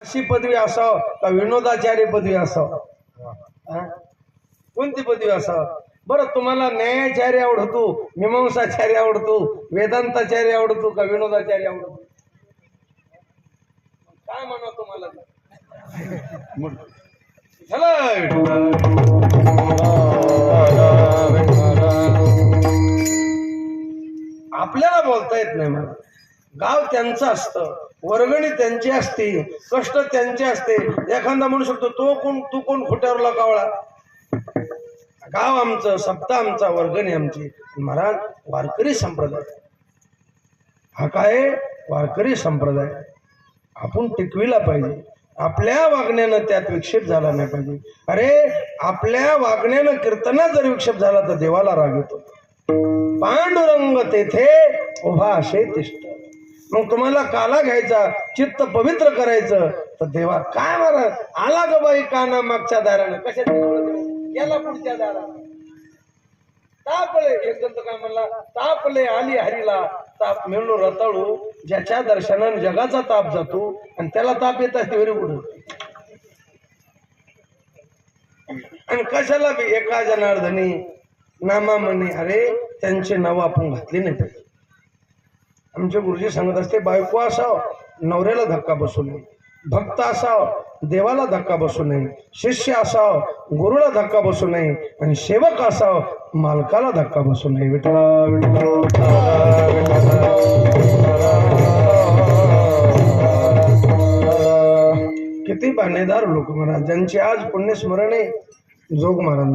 अशी पदवी असावं का विनोदाचार्य पदवी असावं? कोणती पदवी असावं? बरं, तुम्हाला न्यायाचार्य आवडतो, मीमांसाचार्य आवडतो, वेदांताचार्य आवडतो का विनोदाचार्य आवडतो? काय म्हणा तुम्हाला? आपल्याला बोलता येत नाही. मला गाव त्यांचं असतं, वर्गणी त्यांची असते, कष्ट त्यांचे असते. एखादा म्हणू शकतो तू कोण खोट्यावरला कावळा? गाव आमचं, सप्ता आमचा, वर्गणी आमची. महाराज, वारकरी संप्रदाय हा काय? वारकरी संप्रदाय आपण टिकविला पाहिजे. आपल्या वागण्यानं त्यात विक्षेप झाला नाही पाहिजे. अरे, आपल्या वागण्यानं कीर्तनात जर विक्षेप झाला तर देवाला राग येतो. पांडुरंग तेथे उभा असे तिष्ठ. मग तुम्हाला काला घ्यायचा, चित्त पवित्र करायचं तर देवा काय महाराज आला ग बाई काना मागच्या दारानं, कशात गेला पुढच्या दारानं. तापले एकंत काय म्हणला, तापले आली हरीला ताप मिळून रताळू. ज्याच्या दर्शनाने जगाचा ताप जातो आणि त्याला ताप येत असते वेरी पुढे. आणि कशाला बी एका जनार्दनी नामा म्हणे. अरे, त्यांचे नाव आपण घातले नाही पाहिजे. आमचे गुरुजी सांगत असते, बायको असाव नवऱ्याला धक्का बसू नये, भक्त असाव देवाला धक्का बसू नये, शिष्य असाव गुरुला धक्का बसू नये, आणि सेवक असाव मालकाला धक्का बसू नये. विठ्ठला विठ्ठला. किती पाहणेदार लोक महाराज, ज्यांचे आज पुण्यस्मरण आहे जोग महाराज.